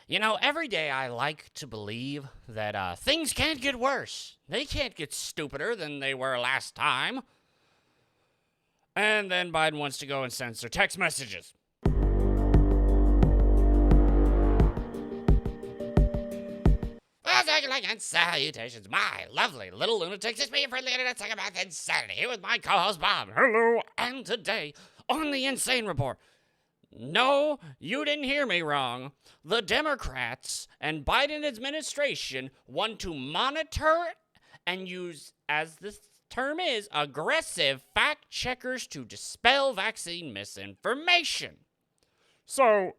You know, every day I like to believe that things can't get worse. They can't get stupider than they were last time. And then Biden wants to go and censor text messages. And salutations, my lovely little lunatics. It's me, your friendly internet psychopath Insanity, here with my co-host Bob. Hello. And today on the ENSane Report. No, you didn't hear me wrong. The Democrats and Biden administration want to monitor and use, as this term is, aggressive fact checkers to dispel vaccine misinformation. So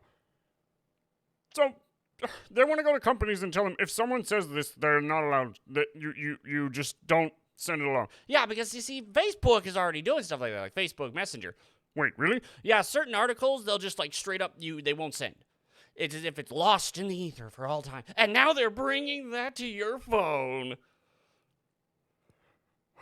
they want to go to companies and tell them if someone says this, they're not allowed. That you just don't send it along. Yeah, because you see, Facebook is already doing stuff like that, like Facebook Messenger. Wait, really? Yeah, certain articles, they'll just like straight up, they won't send. It's as if it's lost in the ether for all time. And now they're bringing that to your phone.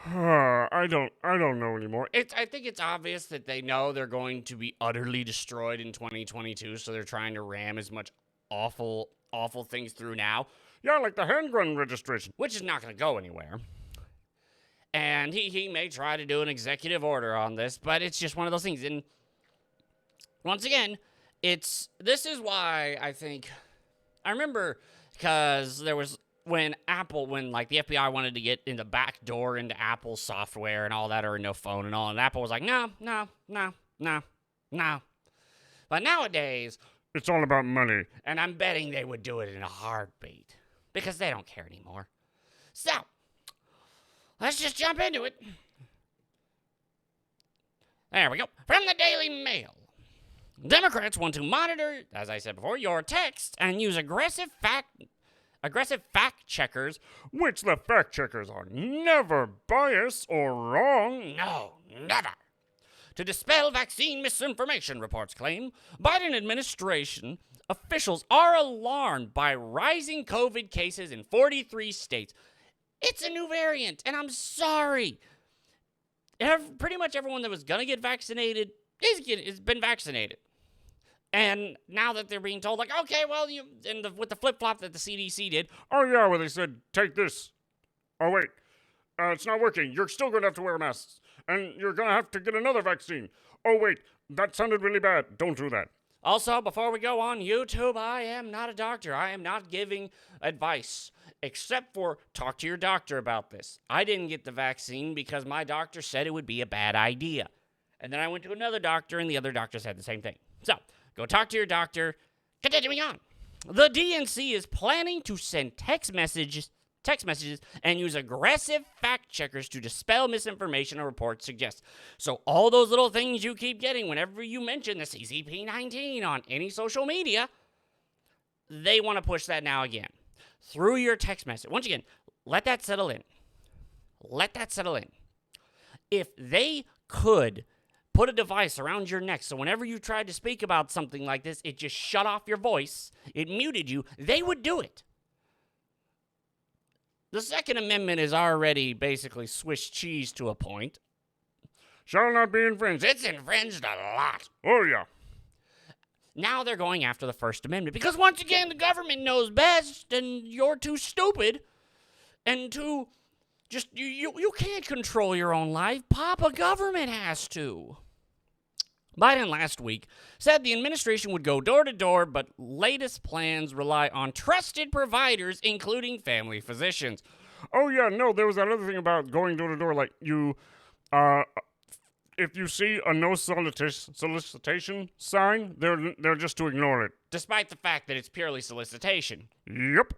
I don't know anymore. I think it's obvious that they know they're going to be utterly destroyed in 2022, so they're trying to ram as much awful things through now. Yeah, like the handgun registration. Which is not going to go anywhere. And he may try to do an executive order on this, but it's just one of those things. And once again, this is why I think, I remember, because there was, when like the FBI wanted to get in the back door into Apple software and all that, or no phone and all, and Apple was like, no. But nowadays, it's all about money. And I'm betting they would do it in a heartbeat, because they don't care anymore. So, let's just jump into it. There we go. From the Daily Mail. Democrats want to monitor, as I said before, your text and use aggressive fact checkers, which the fact checkers are never biased or wrong. No, never. To dispel vaccine misinformation, reports claim. Biden administration officials are alarmed by rising COVID cases in 43 states. It's a new variant, and I'm sorry. Pretty much everyone that was going to get vaccinated has been vaccinated. And now that they're being told, like, okay, well, with the flip-flop that the CDC did. Oh, yeah, well, they said, take this. Oh, wait, it's not working. You're still going to have to wear masks. And you're going to have to get another vaccine. Oh, wait, that sounded really bad. Don't do that. Also, before we go on YouTube, I am not a doctor. I am not giving advice, except for talk to your doctor about this. I didn't get the vaccine because my doctor said it would be a bad idea. And then I went to another doctor, and the other doctor said the same thing. So, go talk to your doctor. Continuing on. The DNC is planning to send text messages and use aggressive fact checkers to dispel misinformation a report suggests. So all those little things you keep getting whenever you mention the CCP-19 on any social media, they want to push that now again through your text message. Once again, let that settle in. Let that settle in. If they could put a device around your neck so whenever you tried to speak about something like this, it just shut off your voice, it muted you, they would do it. The Second Amendment is already basically Swiss cheese to a point. Shall not be infringed. It's infringed a lot. Oh, yeah. Now they're going after the First Amendment because, once again, the government knows best and you're too stupid and too just, you can't control your own life. Papa Government has to. Biden last week said the administration would go door to door, but latest plans rely on trusted providers, including family physicians. Oh, yeah, no, there was that other thing about going door to door, like if you see a no solicitation sign, they're just to ignore it. Despite the fact that it's purely solicitation. Yep.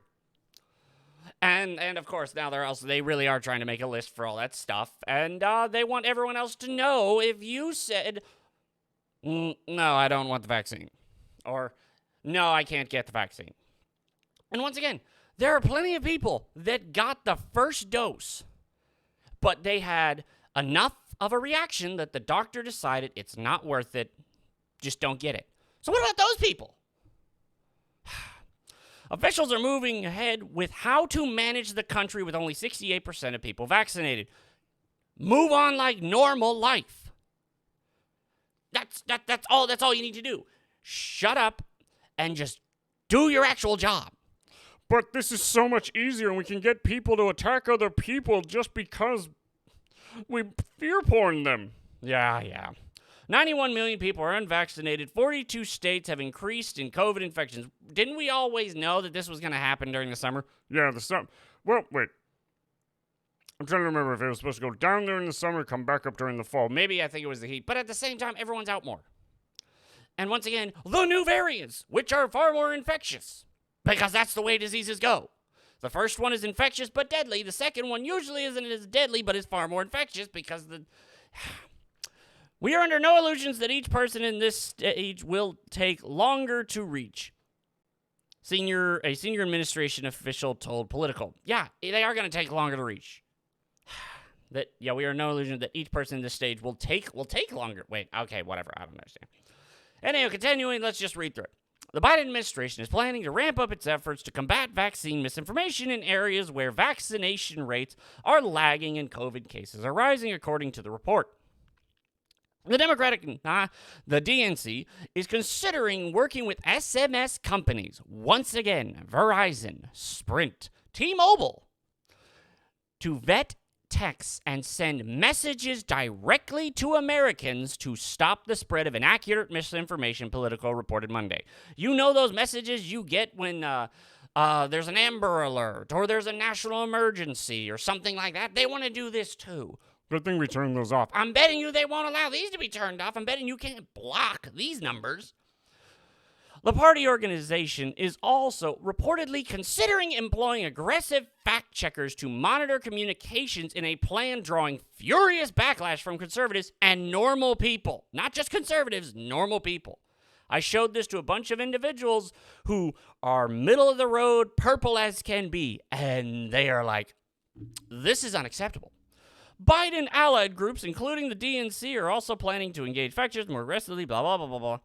And of course, now they really are trying to make a list for all that stuff, and they want everyone else to know if you said, no, I don't want the vaccine. Or, no, I can't get the vaccine. And once again, there are plenty of people that got the first dose, but they had enough of a reaction that the doctor decided it's not worth it. Just don't get it. So what about those people? Officials are moving ahead with how to manage the country with only 68% of people vaccinated. Move on like normal life. That's all you need to do. Shut up and just Do your actual job. But this is so much easier, and we can get people to attack other people just because we fear porn them. Yeah. 91 million people are unvaccinated. 42 states have increased in COVID infections. Didn't we always know that this was going to happen during the summer? Yeah, the summer. Well, wait. I'm trying to remember if it was supposed to go down during the summer, come back up during the fall. Maybe I think it was the heat. But at the same time, everyone's out more. And once again, the new variants, which are far more infectious. Because that's the way diseases go. The first one is infectious but deadly. The second one usually isn't as deadly but is far more infectious because we are under no illusions that each person in this stage will take longer to reach. A senior administration official told Politico. Yeah, they are going to take longer to reach. We are no illusion that each person in this stage will take longer. Wait, okay, whatever. I don't understand. Anyway, continuing, let's just read through it. The Biden administration is planning to ramp up its efforts to combat vaccine misinformation in areas where vaccination rates are lagging and COVID cases are rising, according to the report. The DNC is considering working with SMS companies, once again, Verizon, Sprint, T-Mobile, to vet texts and send messages directly to Americans to stop the spread of inaccurate misinformation, Politico reported Monday. You know those messages you get when there's an Amber Alert or there's a national emergency or something like that? They want to do this too. Good thing we turned those off. I'm betting you they won't allow these to be turned off. I'm betting you can't block these numbers. The party organization is also reportedly considering employing aggressive fact-checkers to monitor communications in a plan drawing furious backlash from conservatives and normal people. Not just conservatives, normal people. I showed this to a bunch of individuals who are middle of the road, purple as can be, and they are like, this is unacceptable. Biden allied groups, including the DNC, are also planning to engage fact-checkers more aggressively, blah, blah, blah, blah, blah.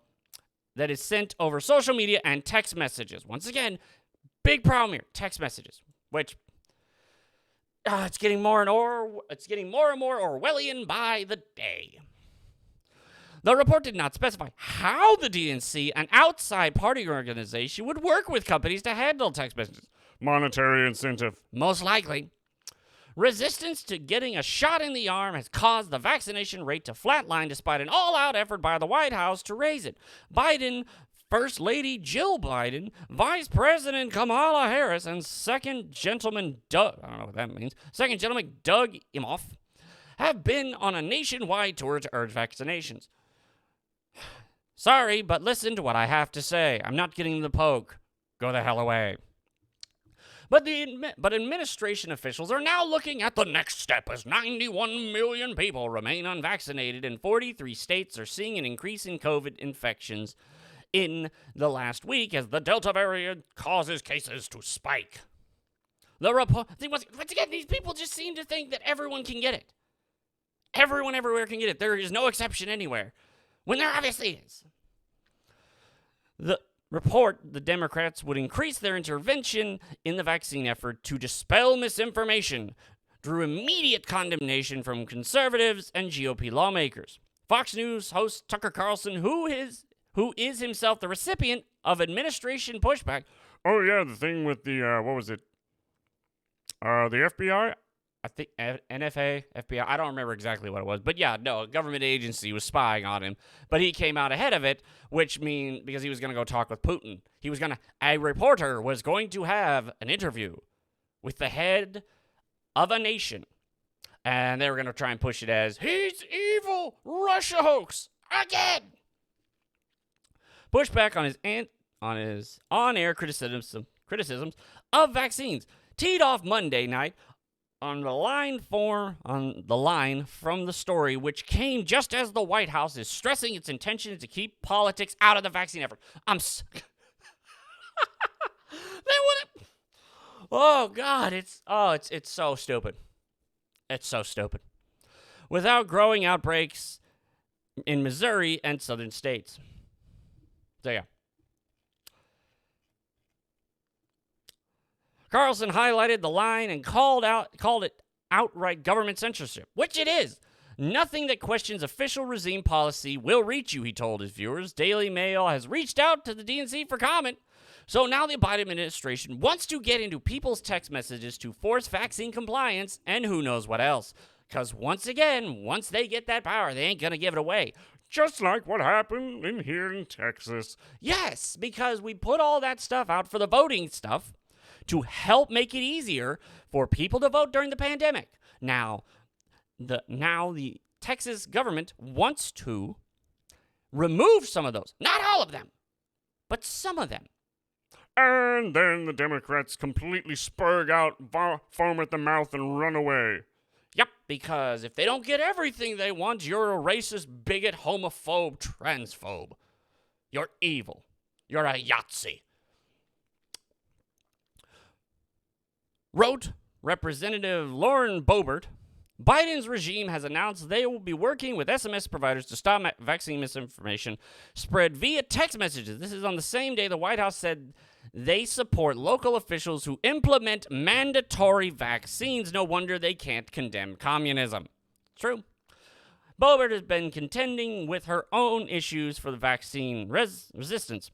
That is sent over social media and text messages. Once again, big problem here, text messages, which it's getting more and more Orwellian by the day. The report did not specify how the DNC, an outside party organization, would work with companies to handle text messages. Monetary incentive. Most likely. Resistance to getting a shot in the arm has caused the vaccination rate to flatline despite an all-out effort by the White House to raise it. Biden, First Lady Jill Biden, Vice President Kamala Harris, and Second Gentleman Doug Emhoff have been on a nationwide tour to urge vaccinations. Sorry, but listen to what I have to say. I'm not getting the poke. Go the hell away. But administration officials are now looking at the next step as 91 million people remain unvaccinated and 43 states are seeing an increase in COVID infections in the last week as the Delta variant causes cases to spike. Once again, these people just seem to think that everyone can get it. Everyone everywhere can get it. There is no exception anywhere, when there obviously is. The report, the Democrats would increase their intervention in the vaccine effort to dispel misinformation, drew immediate condemnation from conservatives and GOP lawmakers. Fox News host Tucker Carlson, who is himself the recipient of administration pushback. Oh, yeah, the thing with the, what was it? The FBI? I think NFA, FBI, I don't remember exactly what it was. But yeah, no, a government agency was spying on him. But he came out ahead of it, which means because he was going to go talk with Putin. A reporter was going to have an interview with the head of a nation. And they were going to try and push it as, he's evil, Russia hoax, again. Pushback on his on-air criticisms of vaccines teed off Monday night on the line from the story, which came just as the White House is stressing its intention to keep politics out of the vaccine effort. They wouldn't. Oh God, it's so stupid. It's so stupid. Without growing outbreaks in Missouri and southern states. So yeah. Carlson highlighted the line and called it outright government censorship, which it is. Nothing that questions official regime policy will reach you, he told his viewers. Daily Mail has reached out to the DNC for comment, So now the Biden administration wants to get into people's text messages to force vaccine compliance and who knows what else. Because once again, once they get that power, they ain't going to give it away. Just like what happened here in Texas. Yes, because we put all that stuff out for the voting stuff to help make it easier for people to vote during the pandemic. Now the Texas government wants to remove some of those. Not all of them, but some of them. And then the Democrats completely spurg out, foam at the mouth, and run away. Yep, because if they don't get everything they want, you're a racist, bigot, homophobe, transphobe. You're evil. You're a Yahtzee. Wrote Representative Lauren Boebert, Biden's regime has announced they will be working with SMS providers to stop vaccine misinformation spread via text messages. This is on the same day the White House said they support local officials who implement mandatory vaccines. No wonder they can't condemn communism. True. Boebert has been contending with her own issues for the vaccine resistance.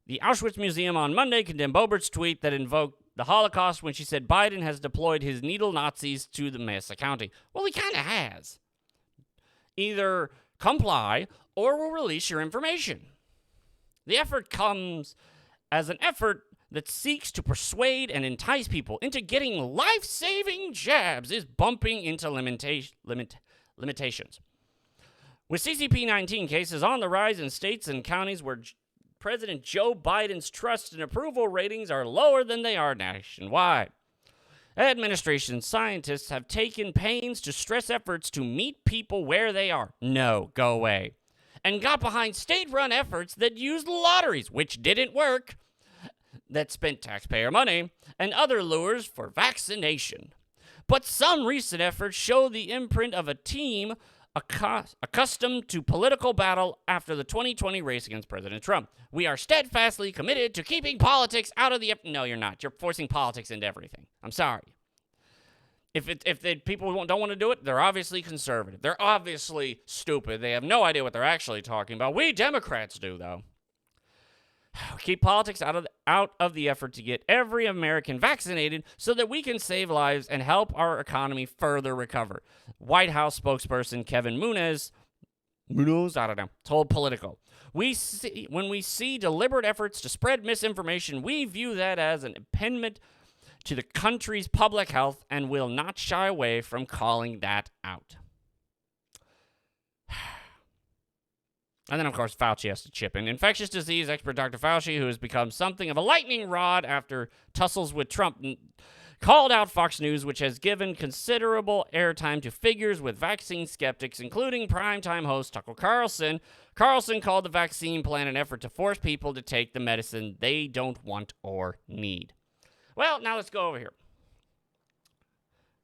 The Auschwitz Museum on Monday condemned Boebert's tweet that invoked the Holocaust when she said Biden has deployed his needle Nazis to the mass accounting. Well, he kind of has. Either comply or we'll release your information. The effort comes as an effort that seeks to persuade and entice people into getting life-saving jabs is bumping into limitations. With CCP-19 cases on the rise in states and counties where President Joe Biden's trust and approval ratings are lower than they are nationwide. Administration scientists have taken pains to stress efforts to meet people where they are. No, go away. And got behind state-run efforts that used lotteries, which didn't work, that spent taxpayer money, and other lures for vaccination. But some recent efforts show the imprint of a team accustomed to political battle after the 2020 race against President Trump. We are steadfastly committed to keeping politics out of the... No, you're not. You're forcing politics into everything. I'm sorry. If the people don't want to do it, they're obviously conservative. They're obviously stupid. They have no idea what they're actually talking about. We Democrats do, though. Keep politics out of the effort to get every American vaccinated so that we can save lives and help our economy further recover. White House spokesperson Kevin Munoz, told Politico. When we see deliberate efforts to spread misinformation, we view that as an impediment to the country's public health and will not shy away from calling that out. And then, of course, Fauci has to chip in. Infectious disease expert Dr. Fauci, who has become something of a lightning rod after tussles with Trump, called out Fox News, which has given considerable airtime to figures with vaccine skeptics, including primetime host Tucker Carlson. Carlson called the vaccine plan an effort to force people to take the medicine they don't want or need. Well, now let's go over here.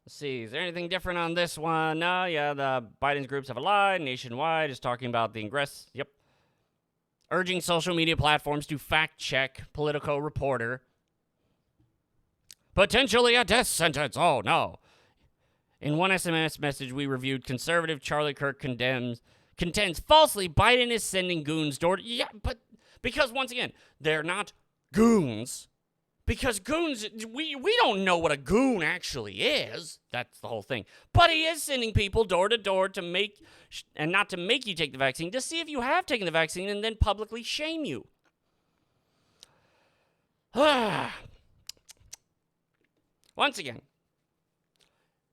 Let's see, is there anything different on this one? No, yeah, the Biden's groups have lied. Nationwide is talking about the ingress. Yep. Urging social media platforms to fact-check Politico reporter. Potentially a death sentence. Oh, no. In one SMS message we reviewed, conservative Charlie Kirk contends falsely Biden is sending goons door to... Yeah, but because, once again, they're not goons. Because goons, we don't know what a goon actually is. That's the whole thing. But he is sending people door to door to make, and not to make you take the vaccine, to see if you have taken the vaccine and then publicly shame you. Once again,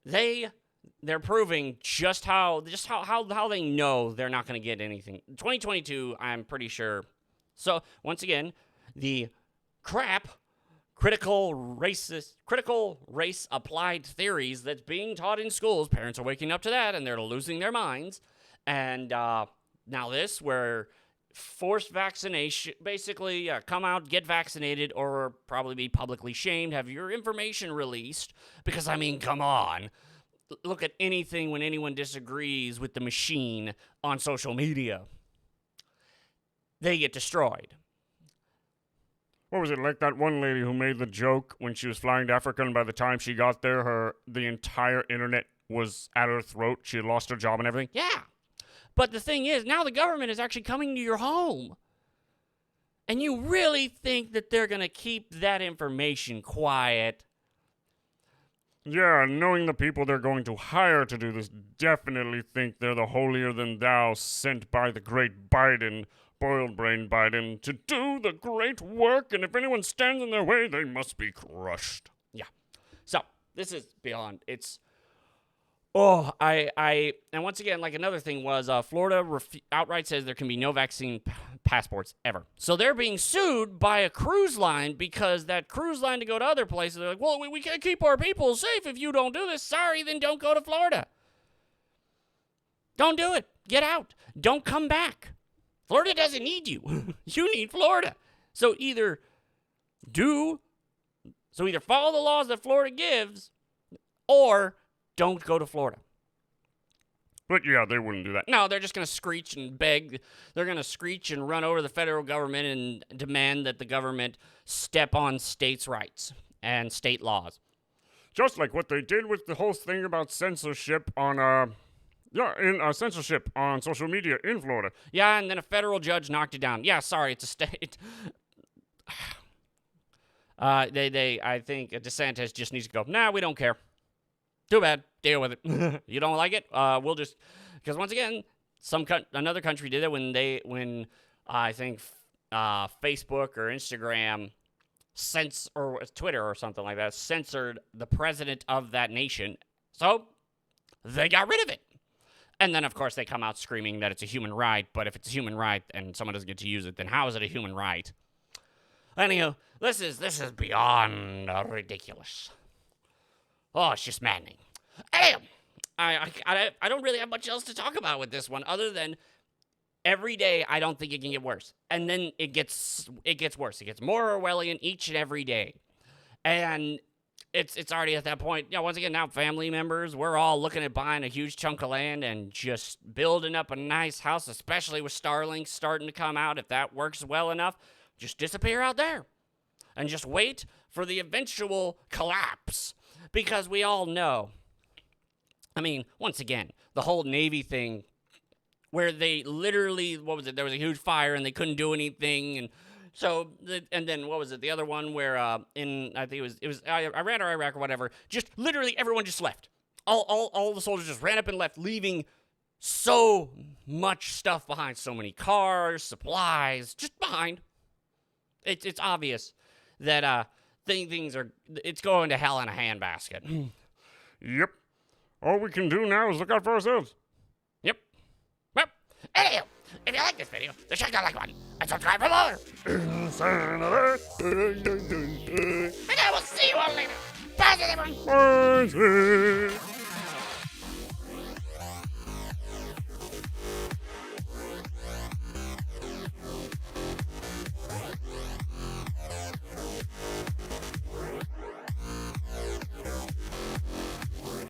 they're proving just how they know they're not going to get anything. 2022, I'm pretty sure. So once again, the critical race applied theories that's being taught in schools. Parents are waking up to that, and they're losing their minds. And now this, where forced vaccination, basically come out, get vaccinated, or probably be publicly shamed, have your information released. Because, I mean, come on. Look at anything when anyone disagrees with the machine on social media. They get destroyed. What was it, like that one lady who made the joke when she was flying to Africa, and by the time she got there, the entire internet was at her throat. She had lost her job and everything. Yeah. But the thing is, now the government is actually coming to your home. And you really think that they're going to keep that information quiet? Yeah, knowing the people they're going to hire to do this definitely think they're the holier-than-thou sent by the great Biden, boiled-brain Biden, to do the great work, and if anyone stands in their way, they must be crushed. Yeah. So, this is beyond. It's... Oh, and once again, like another thing was, Florida outright says there can be no vaccine passports ever. So they're being sued by a cruise line because that cruise line to go to other places, they're like, well, we can't keep our people safe if you don't do this. Sorry, then don't go to Florida. Don't do it. Get out. Don't come back. Florida doesn't need you. You need Florida. So either follow the laws that Florida gives, or don't go to Florida. But yeah, they wouldn't do that. No, they're just going to screech and beg. They're going to screech and run over the federal government and demand that the government step on states' rights and state laws. Just like what they did with the whole thing about censorship on, censorship on social media in Florida. Yeah, and then a federal judge knocked it down. Yeah, sorry, it's a state. I think DeSantis just needs to go, nah, we don't care. Too bad. Deal with it. You don't like it? We'll just... Because once again, another country did it when I think Facebook or Instagram or Twitter or something like that censored the president of that nation. So they got rid of it. And then, of course, they come out screaming that it's a human right. But if it's a human right and someone doesn't get to use it, then how is it a human right? Anyhow, this is beyond ridiculous. Oh, it's just maddening. Anyhow, I don't really have much else to talk about with this one other than every day I don't think it can get worse. And then it gets worse. It gets more Orwellian each and every day. And it's already at that point. Yeah, once again, now family members, we're all looking at buying a huge chunk of land and just building up a nice house, especially with Starlink starting to come out. If that works well enough, just disappear out there and just wait for the eventual collapse. Because we all know, I mean, once again, the whole Navy thing, where they literally, there was a huge fire and they couldn't do anything, and so, and then what was it, the other one where, I think it was Iran or Iraq or whatever, just literally everyone just left. All the soldiers just ran up and left, leaving so much stuff behind, so many cars, supplies, just behind. It's obvious that, it's going to hell in a handbasket. Yep. All we can do now is look out for ourselves. Yep. Well, anyway, if you like this video, then check that like button and subscribe for more. ENSane alert. And I will see you all later. Bye, everyone. Bye.